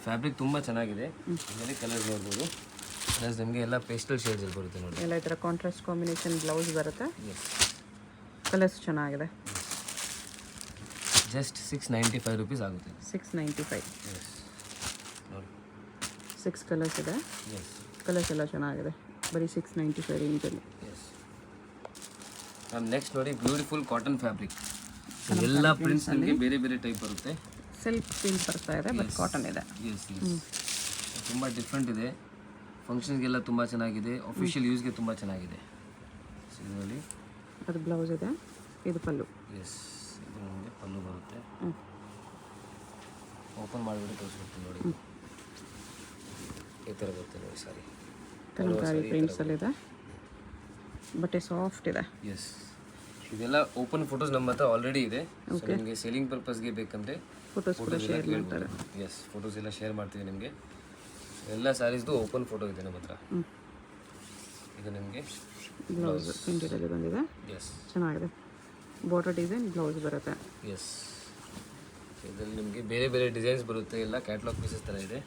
ಫ್ಯಾಬ್ರಿಕ್ ತುಂಬ ಚೆನ್ನಾಗಿದೆ. ಇದರಲ್ಲಿ ಕಲರ್ಸ್ ನೋಡ್ಬೋದು. ಕಲರ್ಸ್ ನಿಮಗೆ ಎಲ್ಲ ಪೇಸ್ಟಲ್ ಶೇಡ್ಸಲ್ಲಿ ಬರುತ್ತೆ ನೋಡಿ. ಎಲ್ಲ ಈ ಥರ ಕಾಂಟ್ರಾಸ್ಟ್ ಕಾಂಬಿನೇಷನ್ ಬ್ಲೌಸ್ ಬರುತ್ತೆ. ಎಸ್, ಕಲರ್ಸ್ ಚೆನ್ನಾಗಿದೆ. ಜಸ್ಟ್ 695 rupees ಆಗುತ್ತೆ. 695. ಎಸ್, ನೋಡಿ 6 ಕಲರ್ಸ್ ಇದೆ. ಎಸ್, ಕಲರ್ಸ್ ಎಲ್ಲ ಚೆನ್ನಾಗಿದೆ. ಬರೀ 695 ರೇಂಜಲ್ಲಿ. ಎಸ್, ನಾನು ನೆಕ್ಸ್ಟ್ ನೋಡಿ ಬ್ಯೂಟಿಫುಲ್ ಕಾಟನ್ ಫ್ಯಾಬ್ರಿಕ್. ಎಲ್ಲ ಪ್ರಿಂಟ್ಸ್ ನಿಮಗೆ ಬೇರೆ ಬೇರೆ ಟೈಪ್ ಬರುತ್ತೆ. ಸಿಲ್ಕ್ ಫೀಲ್ ಬರ್ತಾ ಇದೆ, ಬಟ್ ಕಾಟನ್ ಇದೆ. ಎಸ್, ತುಂಬ ಡಿಫ್ರೆಂಟ್ ಇದೆ. ಫಂಕ್ಷನ್ಸ್ಗೆಲ್ಲ ತುಂಬ ಚೆನ್ನಾಗಿದೆ, ಅಫಿಷಿಯಲ್ ಯೂಸ್ಗೆ ತುಂಬ ಚೆನ್ನಾಗಿದೆ. ಸೊ ಇದರಲ್ಲಿ ಅದು ಬ್ಲೌಸ್ ಇದೆ, ಇದು ಪಲ್ಲು. ಎಸ್, ಇದು ನಿಮಗೆ ಪಲ್ಲು ಬರುತ್ತೆ. ಓಪನ್ ಮಾಡಿಬಿಟ್ಟು ತೋರಿಸ್ಬಿಡ್ತೀನಿ ನೋಡಿ. ಈ ಥರ ಬರುತ್ತೆ ನೋಡಿ ಸಾರಿ. ಕಲಂಕಾರಿ ಪ್ರಿಂಟ್ಸಲ್ಲಿದೆ, ಬಟ್ಟೆ ಸಾಫ್ಟ್ ಇದೆ. ಎಸ್, ಇದೆಲ್ಲ ಓಪನ್ ಫೋಟೋಸ್ ನಮ್ಮ ಹತ್ರ ಆಲ್ರೆಡಿ ಇದೆ. ಸೊ ನಿಮಗೆ ಸೇಲಿಂಗ್ ಪರ್ಪಸ್ಗೆ ಬೇಕಂದರೆ ಫೋಟೋಸ್ ಕೂಡ ಶೇರ್ ಮಾಡ್ತಾರೆ. ಎಸ್, ಫೋಟೋಸ್ ಎಲ್ಲ ಶೇರ್ ಮಾಡ್ತೀವಿ ನಿಮಗೆ. ಎಲ್ಲ ಸ್ಯಾರೀಸ್ದು ಓಪನ್ ಫೋಟೋ ಇದೆ ನಮ್ಮ ಹತ್ರ. ಇದು ನಿಮಗೆ ಬ್ಲೌಸ್ ಪ್ರಿಂಟೆಡಲ್ಲಿ ಬಂದಿದೆ. ಎಸ್, ಚೆನ್ನಾಗಿದೆ. ಬಾರ್ಡರ್ ಡಿಸೈನ್ ಬ್ಲೌಸ್ ಬರುತ್ತೆ. ಎಸ್, ಇದರಲ್ಲಿ ನಿಮಗೆ ಬೇರೆ ಬೇರೆ ಡಿಸೈನ್ಸ್ ಬರುತ್ತೆ. ಎಲ್ಲ ಕ್ಯಾಟ್ಲಾಗ್ ಪೀಸಸ್ ಥರ ಇದೆ.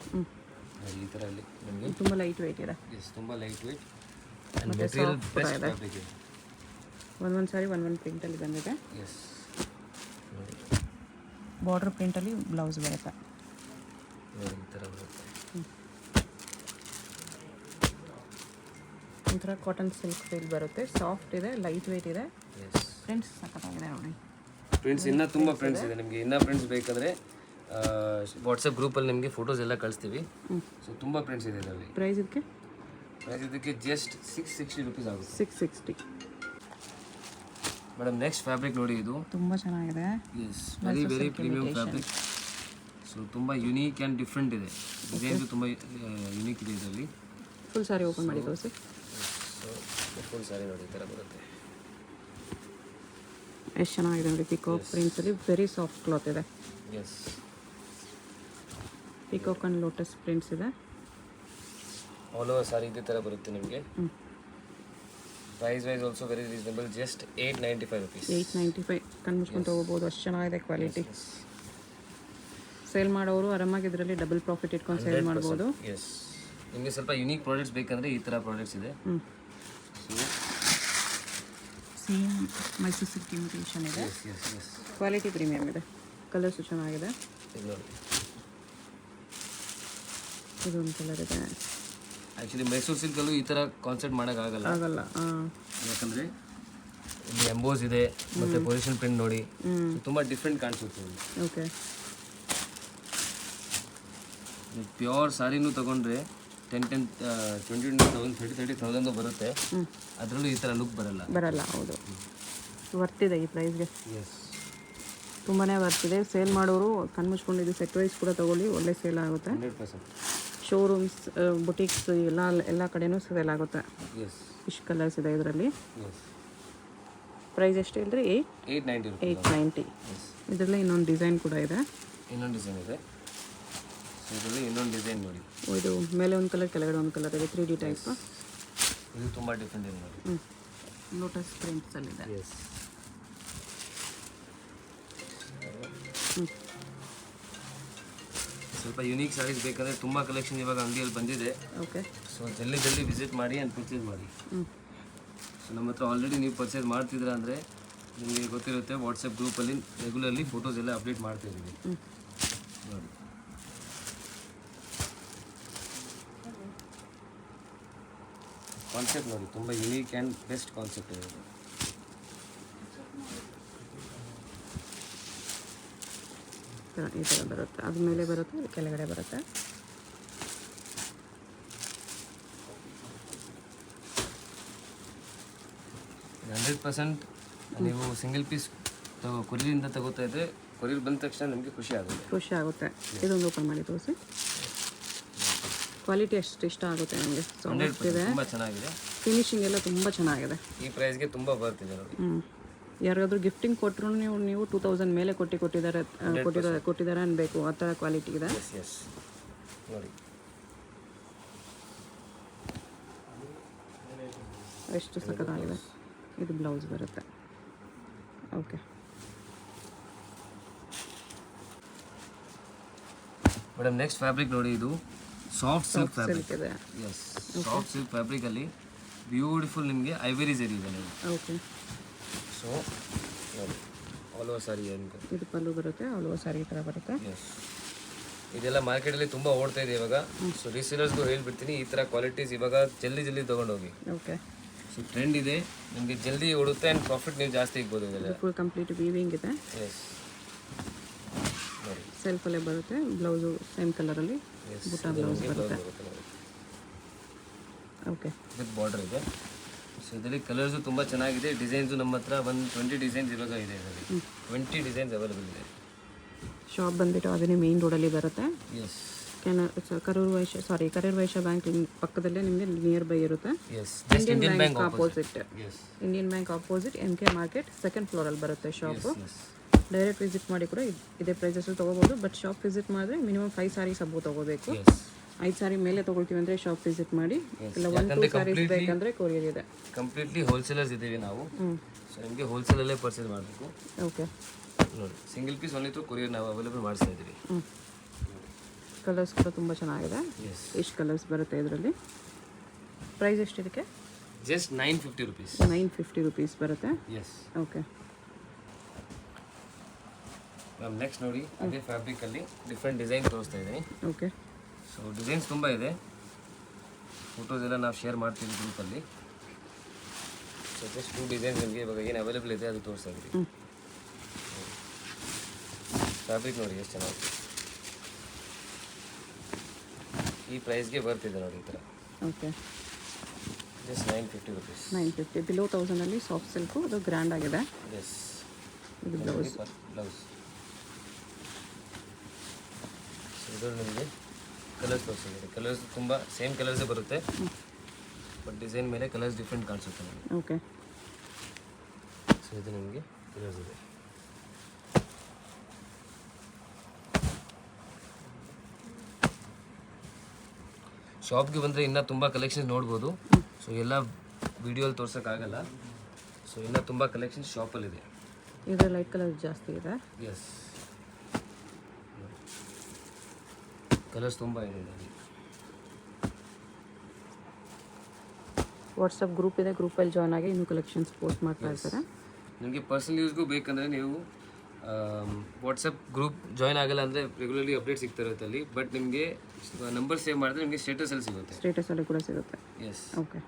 ಈ ಥರ ಅಲ್ಲಿ ನಿಮಗೆ ತುಂಬ ಲೈಟ್ ವೆಯ್ಟ್ ಇದೆ. ಎಸ್, ತುಂಬ light weight and material best fabric ಇದೆ. ಒಂದೊಂದು ಸಾರಿ ಒಂದೊಂದು ಪ್ರಿಂಟಲ್ಲಿ ಬಂದಿದೆ. ಎಸ್, ಬಾರ್ಡರ್ ಪ್ರಿಂಟಲ್ಲಿ ಬ್ಲೌಸ್ ಬರುತ್ತೆ. ಈ ಥರ ಬರುತ್ತೆ. ಒಂಥರ ಕಾಟನ್ ಸಿಲ್ಕ್ ಫೀಲ್ ಬರುತ್ತೆ. ಸಾಫ್ಟ್ ಇದೆ, ಲೈಟ್ ವೆಯ್ಟ್ ಇದೆ. ಎಸ್, ಪ್ರಿಂಟ್ಸ್ ಸಖತ್ತಾಗಿದೆ ನೋಡಿ. ಪ್ರಿಂಟ್ಸ್ ಇನ್ನೂ ತುಂಬ ಪ್ರಿಂಟ್ಸ್ ಇದೆ. ನಿಮಗೆ ಇನ್ನೂ ಪ್ರಿಂಟ್ಸ್ ಬೇಕಾದರೆ ವಾಟ್ಸಪ್ ಗ್ರೂಪಲ್ಲಿ ನಿಮಗೆ ಫೋಟೋಸ್ ಎಲ್ಲ ಕಳಿಸ್ತೀವಿ. ಸೊ ತುಂಬ ಪ್ರಿಂಟ್ಸ್ ಇದೆ ಇದರಲ್ಲಿ. ಪ್ರೈಸ್ ಇದಕ್ಕೆ ಜಸ್ಟ್ 660 ರುಪೀಸ್ ಆಗುತ್ತೆ. 660. ಮೇಡಮ್ ನೆಕ್ಸ್ಟ್ ಫ್ಯಾಬ್ರಿಕ್ ನೋಡಿ, ಇದು ತುಂಬ ಚೆನ್ನಾಗಿದೆ. Yes, very premium fabric. So ತುಂಬ ಯುನೀಕ್ ಆ್ಯಂಡ್ ಡಿಫ್ರೆಂಟ್ ಇದೆ. ಡಿಸೈನ್ಸು ತುಂಬ ಯುನೀಕ್ ಇದೆ ಇದರಲ್ಲಿ. ಫುಲ್ ಸಾರಿ ಓಪನ್ ಮಾಡಿ ತೋರಿಸಿ. ಸೊ ಫುಲ್ ಸಾರಿ ನೋಡಿ ಈ ಥರ ಬರುತ್ತೆ. ಎಷ್ಟು ಚೆನ್ನಾಗಿದೆ ನೋಡಿ, ಪಿಕಾಕ್ ಪ್ರಿಂಟ್ಸಲ್ಲಿ ವೆರಿ ಸಾಫ್ಟ್ ಕ್ಲಾತ್ ಇದೆ. Yes, peacock and lotus prints ಇದೆ. ಆಲ್ ಓವರ್ ಸಾರಿ ಇದೇ ಥರ ಬರುತ್ತೆ ನಿಮಗೆ. Price wise also very reasonable, just 895 rupees. 895 ಕನ್ಮಿಸ್ಕೊಂಡು ಹೋಗ್ಬೋದು, ಅಷ್ಟು ಚೆನ್ನಾಗಿದೆ ಕ್ವಾಲಿಟಿ. ಸೇಲ್ ಮಾಡೋರು ಆರಾಮಾಗಿ ಇದರಲ್ಲಿ ಡಬಲ್ ಪ್ರಾಫಿಟ್ ಇಟ್ಕೊಂಡು ಸೇಲ್ ಮಾಡ್ಬೋದು. ಎಸ್, ನಿಮಗೆ ಸ್ವಲ್ಪ ಯುನೀಕ್ ಪ್ರಾಡಕ್ಟ್ಸ್ ಬೇಕಂದರೆ ಈ ಥರ ಪ್ರಾಡಕ್ಟ್ಸ್ ಇದೆ. ಸೇಮ್ ಮೈಸೂರು ಸಿಲ್ಕ್ ಇಮಿಟೇಷನ್ ಇದೆ. ಎಸ್, ಕ್ವಾಲಿಟಿ ಪ್ರೀಮಿಯಮ್ ಇದೆ. ಕಲರ್ಸು ಚೆನ್ನಾಗಿದೆ. ಇದು ನೋಡಿ, ಇದೊಂದು ಕಲರ್ ಇದೆ. ಆ್ಯಕ್ಚುಲಿ ಮೈಸೂರು ಸಿಲ್ಕಲ್ಲೂ ಈ ಥರ ಕಾನ್ಸೆಪ್ಟ್ ಮಾಡೋಕ್ಕಾಗಲ್ಲ, ಯಾಕಂದರೆ ಇಲ್ಲಿ ಎಂಬೋಸ್ ಇದೆ ಮತ್ತು ಪೊಸಿಷನ್ ಪ್ರಿಂಟ್ ನೋಡಿ ತುಂಬ ಡಿಫ್ರೆಂಟ್ ಕಾಣಿಸುತ್ತೆ. ಓಕೆ, ಪ್ಯೂರ್ ಸಾರಿನೂ ತೊಗೊಂಡ್ರೆ 20,000 30,000 ಬರುತ್ತೆ. ಅದರಲ್ಲೂ ಈ ಥರ ಲುಕ್ ಬರಲ್ಲ. ಹೌದು, ವರ್ತಿದೆ ಈ ಪ್ರೈಸ್ಗೆ. ಎಸ್, ತುಂಬಾ ವರ್ತಿದೆ. ಸೇಲ್ ಮಾಡೋರು ಕಣ್ಮುಚ್ಕೊಂಡು ಇದು ಸೆಟ್ ವೈಸ್ ಕೂಡ ತೊಗೊಳ್ಳಿ, ಒಳ್ಳೆ ಸೇಲ್ ಆಗುತ್ತೆ. 100%. ಶೋರೂಮ್ಸ್, ಬುಟೀಕ್ಸ್ ಎಲ್ಲ ಕಡೆನೂ ಸೇಲ್ ಆಗುತ್ತೆ. ಎಸ್, ಇಷ್ಟು ಕಲರ್ಸ್ ಇದೆ ಇದರಲ್ಲಿ. ಎಸ್, ಪ್ರೈಸ್ ಎಷ್ಟು ಹೇಳಿದ್ರೆ 890 ರುಪೀಸ್. 890. ಇದರಲ್ಲಿ ಇನ್ನೊಂದು ಡಿಸೈನ್ ಕೂಡ ಇದೆ. ಇನ್ನೊಂದು ಡಿಸೈನ್ ಇದೆ. ಸೊ ಇದರಲ್ಲಿ ಇನ್ನೊಂದು ಡಿಸೈನ್ ನೋಡಿ, ಇದು ಮೇಲೆ ಒಂದು ಕಲರ್ ಕೆಳಗಡೆ ಒಂದು ಕಲರ್ ಇದೆ, 3D ಟೈಪ್. ಇದು ತುಂಬ ಡಿಫ್ರೆಂಟ್ ಇದೆ ನೋಡಿ. ಲೋಟಸ್ ಪ್ರಿಂಟ್ಸಲ್ಲಿದೆ. ಎಸ್, ಸ್ವಲ್ಪ ಯುನೀಕ್ ಸಾರೀಸ್ ಬೇಕಂದರೆ ತುಂಬ ಕಲೆಕ್ಷನ್ ಇವಾಗ ಅಂಗಡಿಯಲ್ಲಿ ಬಂದಿದೆ. ಓಕೆ, ಸೊ ಜಲ್ದಿ ವಿಸಿಟ್ ಮಾಡಿ ಆ್ಯಂಡ್ ಪರ್ಚೇಸ್ ಮಾಡಿ. ಸೊ ನಮ್ಮ ಹತ್ರ ಆಲ್ರೆಡಿ ನೀವು ಪರ್ಚೇಸ್ ಮಾಡ್ತಿದ್ದೀರಾ ಅಂದರೆ ನಿಮಗೆ ಗೊತ್ತಿರುತ್ತೆ, ವಾಟ್ಸಪ್ ಗ್ರೂಪಲ್ಲಿ ರೆಗ್ಯುಲರ್ಲಿ ಫೋಟೋಸ್ ಎಲ್ಲ ಅಪ್ಡೇಟ್ ಮಾಡ್ತಾಯಿದ್ದೀವಿ ನೋಡಿ. ಕಾನ್ಸೆಪ್ಟ್ ನೋಡಿ, ತುಂಬ ಯುನೀಕ್ ಆ್ಯಂಡ್ ಬೆಸ್ಟ್ ಕಾನ್ಸೆಪ್ಟ್ ಇದೆ. ಈ ಥರ ಬರುತ್ತೆ, ಅದ್ರ ಮೇಲೆ ಬರುತ್ತೆ, ಕೆಳಗಡೆ ಬರುತ್ತೆ. %100% ನೀವು ಸಿಂಗಲ್ ಪೀಸ್ ಕೊರಿಯರಿಂದ ತಗೋತಾ ಇದ್ದರೆ ಕೊರಿಯರ್ ಬಂದ ತಕ್ಷಣ ನಿಮಗೆ ಖುಷಿ ಆಗುತ್ತೆ. ಇದೊಂದು ಓಪನ್ ಮಾಡಿ ತೋರಿಸಿ. ಕ್ವಾಲಿಟಿ ಅಷ್ಟು ಇಷ್ಟ ಆಗುತ್ತೆ ನಮಗೆ. ಸಾಫ್ಟ್ ಇದೆ, ತುಂಬ ಚೆನ್ನಾಗಿದೆ. ಫಿನಿಶಿಂಗ್ ಎಲ್ಲ ತುಂಬ ಚೆನ್ನಾಗಿದೆ. ಈ ಪ್ರೈಸ್ಗೆ ತುಂಬ ಬರ್ತಿದೆ ನೋಡಿ. ಯಾರಿಗಾದ್ರೂ ಗಿಫ್ಟಿಂಗ್ ಕೊಟ್ಟರು ನೀವು 2000 ಮೇಲೆ ಕೊಟ್ಟಿದ್ದಾರೆ ಅನ್ಬೇಕು, ಆ ಥರ ಕ್ವಾಲಿಟಿ ಇದೆ. ಎಸ್ ನೋಡಿ, ಎಷ್ಟು ಸಖತ್ತಾಗಿದೆ. ಇದು ಬ್ಲೌಸ್ ಬರುತ್ತೆ. ಓಕೆ ಮೇಡಮ್, ನೆಕ್ಸ್ಟ್ ಫ್ಯಾಬ್ರಿಕ್ ನೋಡಿ, ಇದು ಸಾಫ್ಟ್ ಸಿಲ್ಕ್ ಫ್ಯಾಬ್ರಿಕ್ ಇದೆ. ಎಸ್, ಸಾಫ್ಟ್ ಸಿಲ್ಕ್ ಫ್ಯಾಬ್ರಿಕಲ್ಲಿ ಬ್ಯೂಟಿಫುಲ್ ನಿಮಗೆ ಐವರಿ ಜರಿ ಇದೆ ನೋಡಿ. ಓಕೆ, ಸೊ ನೋಡಿ, ಆಲ್ ಓವರ್ ಸಾರಿ ಇದು ಪಲ್ಲು ಬರುತ್ತೆ, ಆಲ್ ಓವರ್ ಸಾರಿ ಈ ಥರ ಬರುತ್ತೆ. ಎಸ್, ಇದೆಲ್ಲ ಮಾರ್ಕೆಟಲ್ಲಿ ತುಂಬ ಓಡ್ತಾ ಇದೆ ಇವಾಗ. ಸೊ ರೀಸೇಲರ್ಸ್ಗೂ ಹೇಳ್ಬಿಡ್ತೀನಿ, ಈ ಥರ ಕ್ವಾಲಿಟೀಸ್ ಇವಾಗ ಜಲ್ದಿ ತೊಗೊಂಡೋಗಿ. ಓಕೆ, ಸೊ ಟ್ರೆಂಡ್ ಇದೆ, ನಿಮಗೆ ಜಲ್ದಿ ಓಡುತ್ತೆ ಆ್ಯಂಡ್ ಪ್ರಾಫಿಟ್ ನೀವು ಜಾಸ್ತಿ ಇಗ್ಬೋದು ಇದೆಲ್ಲ. ಫುಲ್ ಕಂಪ್ಲೀಟ್ ವೀವಿಂಗ್ ಇದೆ. ಎಸ್ ನೋಡಿ, ಸೆಲ್ಫಲ್ಲೇ ಬರುತ್ತೆ. ಬ್ಲೌಸು ಸೇಮ್ ಕಲರಲ್ಲಿ ಬುಟ್ಟ ಬ್ಲೌಸ್ ಬರುತ್ತೆ. ಓಕೆ, ವಿತ್ ಬಾರ್ಡರ್ ಇದೆ. ಸೊ ಇದರಲ್ಲಿ ಕಲರ್ಸು ತುಂಬ ಚೆನ್ನಾಗಿದೆ. ಡಿಸೈನ್ಸು ನಮ್ಮ ಹತ್ರ 20 ಡಿಸೈನ್ಸ್ ಇವಾಗ ಇದೆ. ಇದರಲ್ಲಿ 20 ಡಿಸೈನ್ಸ್ ಅವೈಲೇಬಲ್ ಇದೆ. ಶಾಪ್ ಬಂದುಬಿಟ್ಟು ಅದನ್ನೇ ಮೇನ್ ರೋಡಲ್ಲಿ ಬರುತ್ತೆ. ಎಸ್, ಕರೂರ್ ವೈಶ್ಯ ಬ್ಯಾಂಕ್ ಪಕ್ಕದಲ್ಲೇ ನಿಮಗೆ ನಿಯರ್ ಬೈ ಇರುತ್ತೆ. Indian bank opposite, Indian bank opposite MK market second ಫ್ಲೋರಲ್ಲಿ ಬರುತ್ತೆ ಶಾಪು. ಡೈರೆಕ್ಟ್ ವಿಸಿಟ್ ಮಾಡಿ ಕೂಡ ಇದೇ ಪ್ರೈಸಸ್ಸು ತೊಗೋಬೋದು. ಬಟ್ ಶಾಪ್ ವಿಸಿಟ್ ಮಾಡಿದ್ರೆ ಮಿನಿಮಮ್ 5 ಸಾರೀಸ್ ಹಬ್ಬ ತೊಗೋಬೇಕು. 5 ಸಾರಿ ಮೇಲೆ ತೊಗೊಳ್ತೀವಿ ಅಂದರೆ ಶಾಪ್ ವಿಸಿಟ್ ಮಾಡಿ. ಇಲ್ಲ 1-2 ಸಾರೀಸ್ ಬೇಕಂದರೆ ಕೊರಿಯರ್ ಇದೆ. ಕಂಪ್ಲೀಟ್ಲಿ ಹೋಲ್ಸೇಲರ್ಸ್ ಇದ್ದೀವಿ ನಾವು. ಸೊ ನಿಮಗೆ ಹೋಲ್ಸೇಲಲ್ಲೇ ಪರ್ಚೇಸ್ ಮಾಡಬೇಕು. ಓಕೆ ನೋಡಿ, ಸಿಂಗಲ್ ಪೀಸ್ ಓನ್ಲಿ ಕೊರಿಯರ್ ನಾವು ಅವೈಲೇಬಲ್ ಮಾಡಿಸ್ತಾ ಇದ್ದೀವಿ. ಕಲರ್ಸ್ ಕೂಡ ತುಂಬ ಚೆನ್ನಾಗಿದೆ. ಎಷ್ಟು ಕಲರ್ಸ್ ಬರುತ್ತೆ ಇದರಲ್ಲಿ. ಪ್ರೈಸ್ ಎಷ್ಟು ಇದಕ್ಕೆ? Just 950 rupees. 950 ರುಪೀಸ್ ಬರುತ್ತೆ. Yes, okay ma'am. ನೆಕ್ಸ್ಟ್ ನೋಡಿ, ಅದೇ ಫ್ಯಾಬ್ರಿಕಲ್ಲಿ ಡಿಫ್ರೆಂಟ್ ಡಿಸೈನ್ ತೋರಿಸ್ತಾ ಇದ್ದೀನಿ. ಓಕೆ, ಸೊ ಡಿಸೈನ್ಸ್ ತುಂಬ ಇದೆ. ಫೋಟೋಸ್ ಎಲ್ಲ ನಾವು ಶೇರ್ ಮಾಡ್ತೀವಿ ಗ್ರೂಪಲ್ಲಿ. ಸೊ ಜಸ್ಟ್ 2 ಡಿಸೈನ್ಸ್ ನಿಮಗೆ ಇವಾಗ ಏನು ಅವೈಲೇಬಲ್ ಇದೆ ಅದು ತೋರಿಸ್ತಾ ಇದ್ದೀವಿ. ಫ್ಯಾಬ್ರಿಕ್ ನೋಡಿ ಎಷ್ಟು ಚೆನ್ನಾಗಿದೆ. ಈ ಪ್ರೈಸ್ಗೆ ಬರ್ತಿದೆ ನೋಡಿ ಈ ಥರ. Okay, just 950 rupees. 950 ಬಿಲೋ 1000ಅಲ್ಲಿ ಸಾಫ್ಟ್ ಸಿಲ್ಕು, ಅದು ಗ್ರ್ಯಾಂಡ್ ಆಗಿದೆ. ಎಸ್, ಇದು ಬ್ಲೌಸ್. ಬ್ಲೌಸ್. ಸೊ ಇದು ನಿಮಗೆ ಕಲರ್ಸ್ ತೋರಿಸಿದೆ. ಕಲರ್ಸ್ ತುಂಬ ಸೇಮ್ ಕಲರ್ಸೇ ಬರುತ್ತೆ, ಬಟ್ ಡಿಸೈನ್ ಮೇಲೆ ಕಲರ್ಸ್ ಡಿಫ್ರೆಂಟ್ ಕಾಣಿಸುತ್ತೆ ನಿಮಗೆ. ಓಕೆ, ಸೊ ಇದು ನಿಮಗೆ ಕಲರ್ಸ್ ಇದೆ. ಶಾಪ್ಗೆ ಬಂದರೆ ಇನ್ನೂ ತುಂಬ ಕಲೆಕ್ಷನ್ಸ್ ನೋಡ್ಬೋದು. ಸೊ ಎಲ್ಲ ವಿಡಿಯೋಲಿ ತೋರ್ಸೋಕ್ಕಾಗಲ್ಲ. ಸೊ ಇನ್ನೂ ತುಂಬ ಕಲೆಕ್ಷನ್ಸ್ ಶಾಪಲ್ಲಿದೆ. ಇದು ಲೈಟ್ ಕಲರ್ ಜಾಸ್ತಿ ಇದೆ. ಎಸ್, ಕಲರ್ಸ್ ತುಂಬ ಇದೆ ನೋಡಿ. ವಾಟ್ಸಪ್ ಗ್ರೂಪ್ ಇದೆ, ಗ್ರೂಪಲ್ಲಿ ಜಾಯ್ನ್ ಆಗಿ ಇನ್ನೂ ಕಲೆಕ್ಷನ್ಸ್ ಪೋಸ್ಟ್ ಮಾಡ್ತಾ ಇರ್ತಾರೆ. ನಿಮಗೆ ಪರ್ಸನಲ್ ಯೂಸ್ಗೂ ಬೇಕಂದರೆ ನೀವು ವಾಟ್ಸಪ್ ಗ್ರೂಪ್ ಜಾಯ್ನ್ ಆಗಲ್ಲ ಅಂದರೆ ರೆಗ್ಯುಲರ್ಲಿ ಅಪ್ಡೇಟ್ ಸಿಗ್ತಾ ಇರುತ್ತೆ ಅಲ್ಲಿ. ಬಟ್ ನಿಮಗೆ ನಂಬರ್ ಸೇವ್ ಮಾಡಿದ್ರೆ ನಿಮಗೆ ಸ್ಟೇಟಸಲ್ಲಿ ಸಿಗುತ್ತೆ. ಸ್ಟೇಟಸಲ್ಲಿ ಕೂಡ ಸಿಗುತ್ತೆ. ಎಸ್. ಓಕೆ.